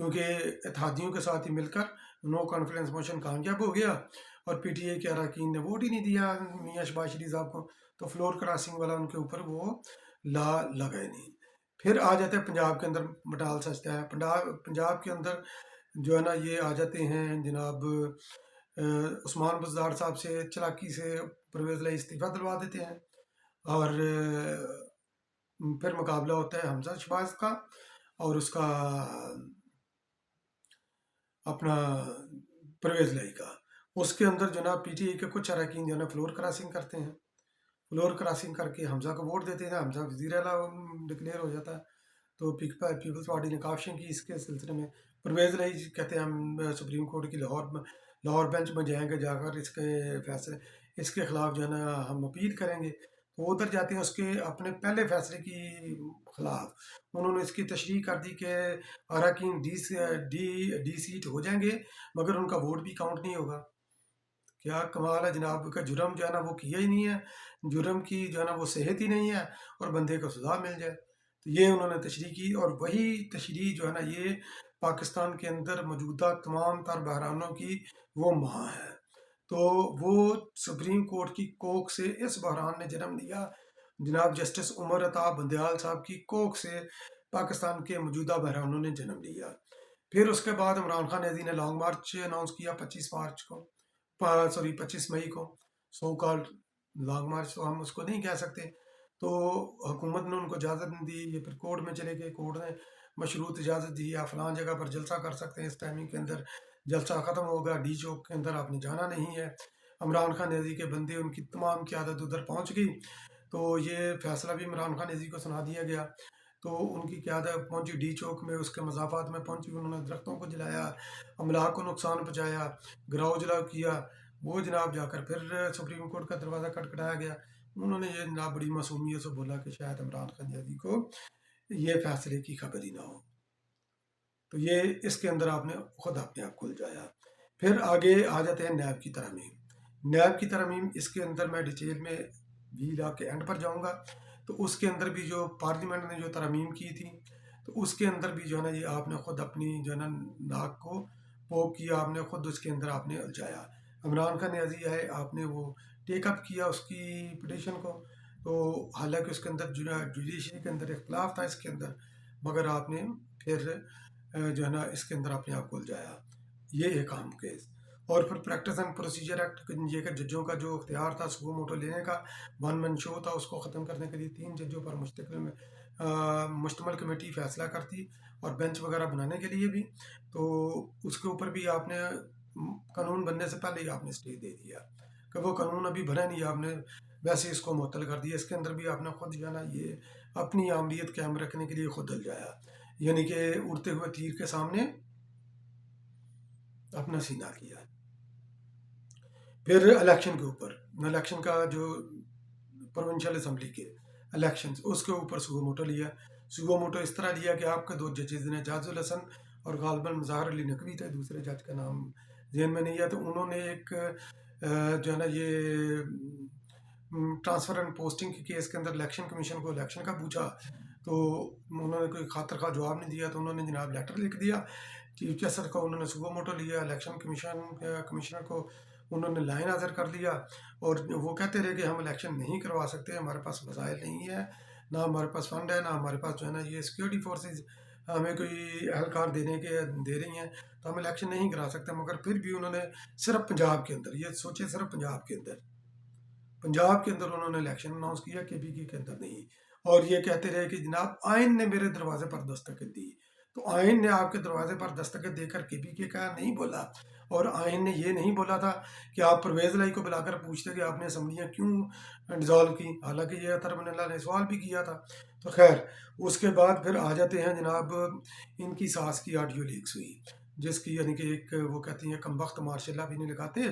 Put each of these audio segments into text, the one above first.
کیونکہ اتحادیوں کے ساتھ ہی مل کر نو کانفیڈنس موشن کامیاب ہو گیا اور پی ٹی اے کے اراکین نے ووٹ ہی نہیں دیا میاں شہباز شریف صاحب کو، تو فلور کراسنگ والا ان کے اوپر وہ لا لگا ہی نہیں۔ پھر آ جاتے ہیں پنجاب کے اندر مٹال سچتا ہے، پنجاب کے اندر جو ہے نا یہ آ جاتے ہیں جناب عثمان بزدار صاحب سے چلاکی سے پرویز لائی استعفیٰ دلوا دیتے ہیں، اور پھر مقابلہ ہوتا ہے حمزہ شہباز کا اور اس کا اپنا پرویز لائی کا۔ اس کے اندر جناب پی ٹی اے کے کچھ اراکین جو ہے نا فلور کراسنگ کرتے ہیں، فلور کراسنگ کر کے حمزہ کو ووٹ دیتے ہیں، حمزہ وزیر اعلیٰ ڈکلیئر ہو جاتا ہے۔ تو پیپلز پارٹی نے کاوشیں کی اس کے سلسلے میں، پرویز لائی کہتے ہیں ہم سپریم کورٹ کی لاہور بینچ میں جائیں گے، جا کر اس کے فیصلے اس کے خلاف جو ہے نا ہم اپیل کریں گے۔ وہ ادھر جاتے ہیں، اس کے اپنے پہلے فیصلے کی خلاف انہوں نے اس کی تشریح کر دی کہ اراکین ڈی سیٹ ہو جائیں گے مگر ان کا ووٹ بھی کاؤنٹ نہیں ہوگا۔ کیا کمال ہے جناب کا، جرم جو ہے نا وہ کیا ہی نہیں ہے، جرم کی جو ہے نا وہ صحت ہی نہیں ہے اور بندے کو سزا مل جائے۔ تو یہ انہوں نے تشریح کی، اور وہی تشریح جو ہے نا یہ پاکستان کے اندر موجودہ تمام تر بحرانوں کی وہ ماں ہے۔ تو وہ سپریم کورٹ کی کوکھ سے اس بحران نے جنم لیا، جناب جسٹس عمر عطا بندیال صاحب کی کوکھ سے پاکستان کے موجودہ بحرانوں نے جنم لیا۔ پھر اس کے بعد عمران خان نیزی نے لانگ مارچ اناؤنس کیا 25 مئی کو، سو کالڈ لانگ مارچ تو ہم اس کو نہیں کہہ سکتے۔ تو حکومت نے ان کو اجازت نہیں دی، یہ پھر کورٹ میں چلے گئے، کورٹ نے مشروط اجازت دی، آپ فلان جگہ پر جلسہ کر سکتے ہیں، اس ٹائمنگ کے اندر جلسہ ختم ہوگا، ڈی چوک کے اندر آپ نے جانا نہیں ہے۔ عمران خان نیزی کے بندے ان کی تمام قیادت ادھر پہنچ گئی، تو یہ فیصلہ بھی عمران خان نیزی کو سنا دیا گیا۔ تو ان کی قیادت پہنچی ڈی چوک میں، اس کے مضافات میں پہنچی، انہوں نے درختوں کو جلایا، املاک کو نقصان پہنچایا، گراؤ جلاؤ کیا۔ وہ جناب جا کر پھر سپریم کورٹ کا دروازہ کھٹکھٹایا گیا، انہوں نے یہ جناب بڑی معصومیت سے بولا کہ شاید عمران خان نیزی کو یہ فیصلے کی خبر ہی نہ ہو۔ تو یہ اس کے اندر آپ نے خود اپنے آپ کو الجھایا۔ پھر آگے آ جاتے ہیں نیب کی ترامیم۔ نیب کی ترامیم اس کے اندر میں ڈیٹیل میں بھی لا کے اینڈ پر جاؤں گا۔ تو اس کے اندر بھی جو پارلیمنٹ نے جو ترامیم کی تھی، تو اس کے اندر بھی جو ہے نا یہ آپ نے خود اپنی جو ہے نا ناک کو پوک کیا، آپ نے خود اس کے اندر آپ نے الجھایا۔ عمران خان نیازی ہے، آپ نے وہ ٹیک اپ کیا اس کی پٹیشن کو، تو حالانکہ اس کے اندر جوڈیشری کے اندر اختلاف تھا اس کے اندر، مگر آپ نے پھر جو ہے نا اس کے اندر اپنے آپ کو الجھایا۔ یہ ایک اہم کیس۔ اور پھر پریکٹس اینڈ پروسیجر ایکٹ، یہ کہ ججوں کا جو اختیار تھا سو موٹو لینے کا، ون مین شو تھا، اس کو ختم کرنے کے لیے 3 ججوں پر مشتمل کمیٹی فیصلہ کرتی، اور بینچ وغیرہ بنانے کے لیے بھی۔ تو اس کے اوپر بھی آپ نے قانون بننے سے پہلے ہی آپ نے اسٹے دے دیا کہ وہ قانون ابھی بنا نہیں، آپ نے ویسے اس کو معطل کر دیا۔ اس کے اندر بھی آپ نے خود جو ہے نا یہ اپنی عامریت قائم رکھنے کے لیے خود الجھایا، یعنی کہ اڑتے ہوئے تیر کے سامنے اپنا سینہ کیا۔ پھر الیکشن کے اوپر، الیکشن کا جو پروونشل اسمبلی کے الیکشن، اس کے اوپر سو موٹو لیا۔ سو موٹو اس طرح لیا کہ آپ کے 2 ججز نے، جاز الحسن اور غالباً مظاہر علی نقوی تھے، دوسرے جج کا نام ذہن میں نہیں ہے، تو انہوں نے ایک جو ہے نا یہ ٹرانسفر اینڈ پوسٹنگ کے کیس کے اندر الیکشن کمیشن کو الیکشن کا پوچھا، تو انہوں نے کوئی خاطر خواہ جواب نہیں دیا، تو انہوں نے جناب لیٹر لکھ دیا چیف جسٹس کو، انہوں نے سو موٹو لیا، الیکشن کمشنر کو انہوں نے لائن حاضر کر لیا، اور وہ کہتے رہے کہ ہم الیکشن نہیں کروا سکتے، ہمارے پاس وسائل نہیں ہے، نہ ہمارے پاس فنڈ ہے، نہ ہمارے پاس جو ہے نا یہ سیکورٹی فورسز ہمیں کوئی اہلکار دے رہی ہیں، تو ہم الیکشن نہیں کرا سکتے۔ مگر پھر بھی انہوں نے صرف پنجاب کے اندر، یہ سوچے صرف پنجاب کے اندر انہوں نے الیکشن اناؤنس کیا، کے پی کے اندر نہیں، اور یہ کہتے رہے کہ جناب آئین نے میرے دروازے پر دستخط دی۔ تو آئین نے آپ کے دروازے پر دستخط دے کر کے پی کے کا نہیں بولا، اور آئین نے یہ نہیں بولا تھا کہ آپ پرویز لائی کو بلا کر پوچھتے کہ آپ نے اسمبلیاں کیوں ڈیزالو کی، حالانکہ یہ اطہر من اللہ نے سوال بھی کیا تھا۔ تو خیر اس کے بعد پھر آ جاتے ہیں جناب، ان کی ساس کی آڈیو لیکس ہوئی، جس کی یعنی کہ ایک وہ کہتی ہیں کم وقت ماشاء اللہ بھی نہیں لگاتے،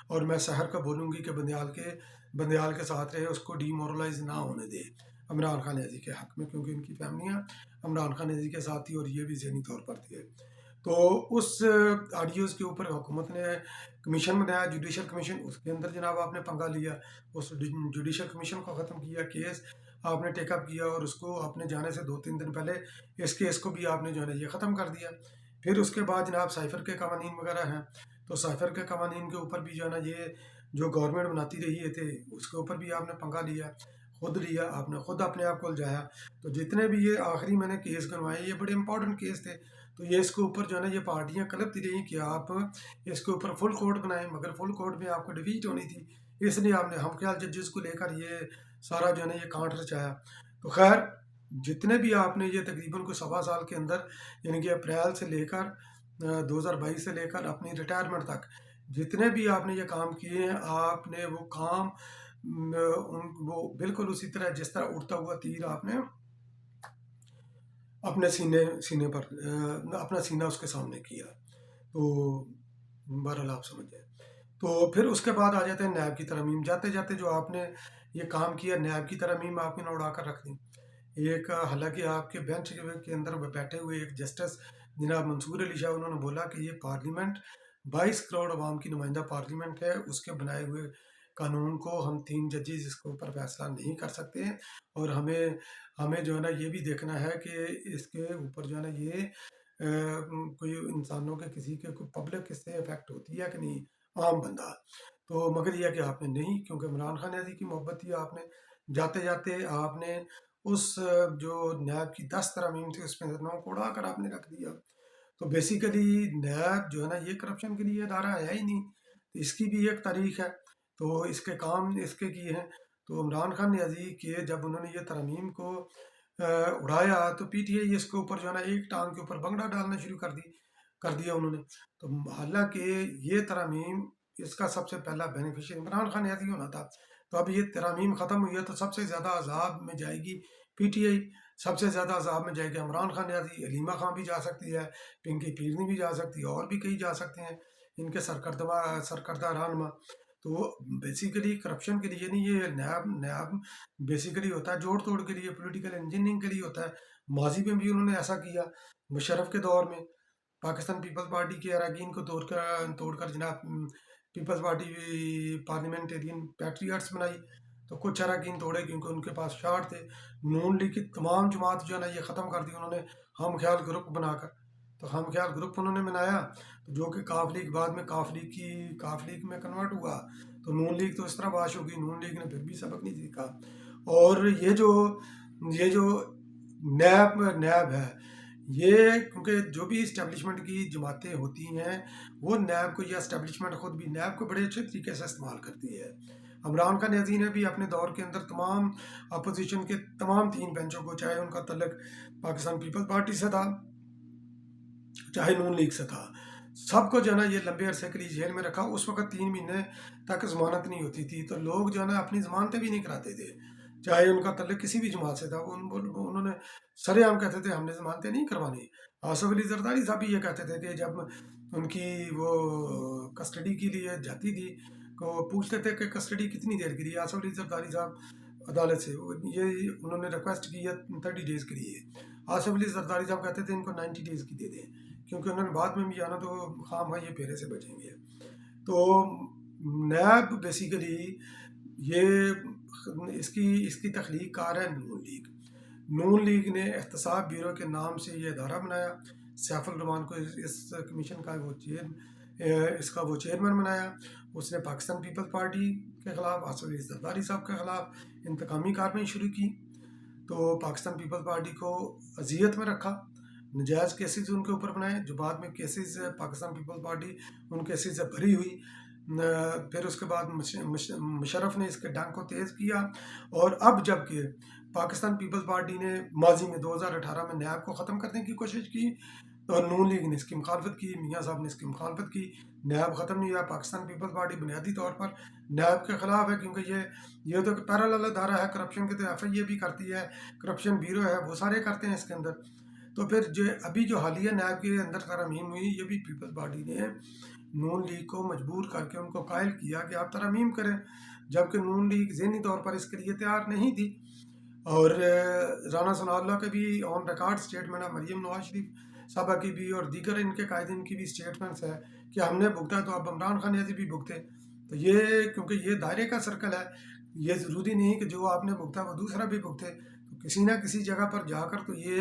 اور میں سحر کا بولوں گی کہ بندیال کے ساتھ رہے، اس کو ڈی مورلائز نہ ہونے دے عمران خان نیزی کے حق میں، کیونکہ ان کی فیملیاں عمران خان نیزی کے ساتھ تھی اور یہ بھی ذہنی طور پر تھے۔ تو اس آڈیوز کے اوپر حکومت نے کمیشن بنایا، جوڈیشل کمیشن، اس کے اندر جناب آپ نے پنگا لیا، اس جوڈیشل کمیشن کو ختم کیا، کیس آپ نے ٹیک اپ کیا، اور اس کو آپ نے جانے سے 2-3 دن پہلے اس کیس کو بھی آپ نے جو ہے نا یہ ختم کر دیا۔ پھر اس کے بعد جناب سائفر کے قوانین وغیرہ ہیں، تو سائفر کے قوانین کے اوپر بھی جو ہے نا یہ جو گورنمنٹ بناتی رہی ہے تھے اس کے اوپر بھی آپ نے پنگا لیا، خود لیا، آپ نے خود اپنے آپ کو الجھایا۔ تو جتنے بھی یہ آخری میں نے کیس گنوائے یہ بڑے امپورٹنٹ کیس تھے، تو یہ اس کے اوپر جو ہے نا یہ پارٹیاں کلپتی رہی کہ آپ اس کے اوپر فل کورٹ بنائیں، مگر فل کورٹ میں آپ کو ڈیفیٹ ہونی تھی، اس لیے آپ نے ہم خیال ججز کو لے کر یہ سارا جو ہے نا یہ کانٹ رچایا۔ تو خیر جتنے بھی آپ نے یہ تقریباً کوئی 1.25 سال کے اندر، یعنی کہ اپریل سے لے کر 2022 سے لے کر اپنی ریٹائرمنٹ تک جتنے بھی آپ نے یہ کام کیے ہیں، آپ نے وہ کام وہ بالکل اسی طرح جس طرح اڑتا ہوا تیر آپ نے اپنے سینے پر اپنا سینہ اس کے سامنے کیا۔ تو بہرحال آپ سمجھ جائیں۔ تو پھر اس کے بعد آ جاتے ہیں نیب کی ترامیم، جاتے جاتے جو آپ نے یہ کام کیا نیب کی ترامیم آپ نے اڑا کر رکھ دی۔ ایک حالانکہ آپ کے بینچ کے اندر بیٹھے ہوئے ایک جسٹس جناب منصور علی شاہ، انہوں نے بولا کہ یہ پارلیمنٹ 22 کروڑ عوام کی نمائندہ پارلیمنٹ ہے، اس کے بنائے ہوئے قانون کو ہم 3 ججز اس کے اوپر فیصلہ نہیں کر سکتے ہیں، اور ہمیں جو ہے نا یہ بھی دیکھنا ہے کہ اس کے اوپر جو ہے نا یہ کوئی انسانوں کے کسی کے کوئی پبلک اس سے افیکٹ ہوتی ہے کہ نہیں، عام بندہ۔ تو مگر یہ کہ آپ نے نہیں، کیونکہ عمران خان نیازی کی محبت تھی، آپ نے جاتے جاتے آپ نے اس جو نیب کی 10 ترامیم تھی اس میں 9 کو اڑا کر آپ نے رکھ دیا۔ تو بیسیکلی نیب جو ہے نا یہ کرپشن کے لیے ادارہ ہے ہی نہیں، اس کی بھی ایک تاریخ ہے، تو اس کے کام اس کے کیے ہیں۔ تو عمران خان نیازی کے جب انہوں نے یہ ترامیم کو اڑایا تو پی ٹی آئی اس کے اوپر جو ہے نا ایک ٹانگ کے اوپر بنگڑا ڈالنا شروع کر دیا انہوں نے۔ تو حالانکہ یہ ترامیم اس کا سب سے پہلا بینیفیشری عمران خان نیازی ہونا تھا، تو اب یہ ترامیم ختم ہوئی ہے تو سب سے زیادہ عذاب میں جائے گی پی ٹی آئی، سب سے زیادہ عذاب میں جائے گی عمران خان نیازی، علیمہ خان بھی جا سکتی ہے، پنکی پیرنی بھی جا سکتی ہے، اور بھی کئی جا سکتے ہیں ان کے سرکردہ رہنما۔ تو بیسیکلی کرپشن کے لیے نہیں، یہ نیب بیسیکلی ہوتا ہے جوڑ توڑ کے لیے، پولیٹیکل انجینئرنگ کے لیے ہوتا ہے۔ ماضی میں بھی انہوں نے ایسا کیا، مشرف کے دور میں پاکستان پیپلز پارٹی کے اراکین کو توڑ کر جناب پیپلز پارٹی پارلیمنٹرین پیٹریٹس بنائی، تو کچھ اراکین توڑے کیونکہ ان کے پاس شاٹ تھے۔ نون لیگ کی تمام جماعت جو ہے نا یہ ختم کر دی انہوں نے ہم خیال گروپ بنا کر، تو ہم خیال گروپ انہوں نے بنایا جو کہ کاف لیگ بعد میں کاف لیگ میں کنورٹ ہوا، تو نون لیگ تو اس طرح باش ہو گئی، نون لیگ نے پھر بھی سبق نہیں سیکھا۔ اور یہ جو نیب ہے، یہ کیونکہ جو بھی اسٹیبلشمنٹ کی جماعتیں ہوتی ہیں وہ نیب کو، یا اسٹیبلشمنٹ خود بھی نیب کو بڑے اچھے طریقے سے استعمال کرتی ہے۔ عمران خان نیازی نے بھی اپنے دور کے اندر تمام اپوزیشن کے تمام 3 بینچوں کو، چاہے ان کا تعلق پاکستان پیپل پارٹی سے تھا چاہے نون لیگ سے تھا، سب کو جو ہے نا یہ لمبے عرصے کے لیے جیل میں رکھا۔ اس وقت 3 مہینے تک ضمانت نہیں ہوتی تھی، تو لوگ جو ہے نا اپنی ضمانتیں بھی نہیں کراتے تھے، چاہے ان کا تعلق کسی بھی جماعت سے تھا۔ انہوں نے سرے عام کہتے تھے ہم نے ضمانتیں نہیں کروانی۔ آصف علی زرداری صاحب بھی یہ کہتے تھے کہ جب ان کی وہ کسٹڈی کے لیے جاتی تھی تو پوچھتے تھے کہ کسٹڈی کتنی دیر کے لیے، آصف علی زرداری صاحب عدالت سے یہ انہوں نے ریکویسٹ کی ہے 30 ڈیز کے لیے، آصف علی زرداری صاحب کہتے تھے ان کو 90 ڈیز کی دے دیں، کیونکہ انہوں نے بعد میں بھی آنا تو خام یہ پھیرے سے بچیں گے۔ تو نیب بیسیکلی یہ اس کی تخلیق کار ہے نون لیگ نے احتساب بیورو کے نام سے یہ ادارہ بنایا، سیف الرحمان کو اس کمیشن کا وہ چیئرمین بنایا۔ اس نے پاکستان پیپل پارٹی کے خلاف، آصف علی زرداری صاحب کے خلاف انتقامی کارروائی شروع کی، تو پاکستان پیپل پارٹی کو اذیت میں رکھا، نجائز کیسز ان کے اوپر بنائے، جو بعد میں کیسز پاکستان پیپل پارٹی ان کیسز سے بھری ہوئی۔ پھر اس کے بعد مشرف نے اس کے ڈنگ کو تیز کیا، اور اب جب کہ پاکستان پیپلز پارٹی نے ماضی میں 2018 میں نیب کو ختم کرنے کی کوشش کی، اور نون لیگ نے اس کی مخالفت کی، میاں صاحب نے اس کی مخالفت کی، نیب ختم نہیں ہوا۔ پاکستان پیپلز پارٹی بنیادی طور پر نیب کے خلاف ہے، کیونکہ یہ تو پیرالل ادارہ ہے، کرپشن کے تو ایف آئی اے بھی کرتی ہے، کرپشن بیورو ہے، وہ سارے کرتے ہیں اس کے اندر۔ تو پھر ابھی جو حالیہ نیب کے اندر ترامیم ہوئی، یہ بھی پیپلز پارٹی نے نون لیگ کو مجبور کر کے ان کو قائل کیا کہ آپ ترامیم کریں، جبکہ نون لیگ ذہنی طور پر اس کے لیے تیار نہیں تھی۔ اور رانا ثناء اللہ کے بھی آن ریکارڈ اسٹیٹمنٹ ہے، مریم نواز شریف صاحبہ کی بھی اور دیگر ان کے قائدین کی بھی اسٹیٹمنٹس ہے کہ ہم نے بھگتا تو اب عمران خان نیازی بھی بھگتے۔ تو یہ کیونکہ یہ دائرے کا سرکل ہے، یہ ضروری نہیں کہ جو آپ نے بھگتا وہ دوسرا بھی بھگتے، تو کسی نہ کسی جگہ پر جا کر تو یہ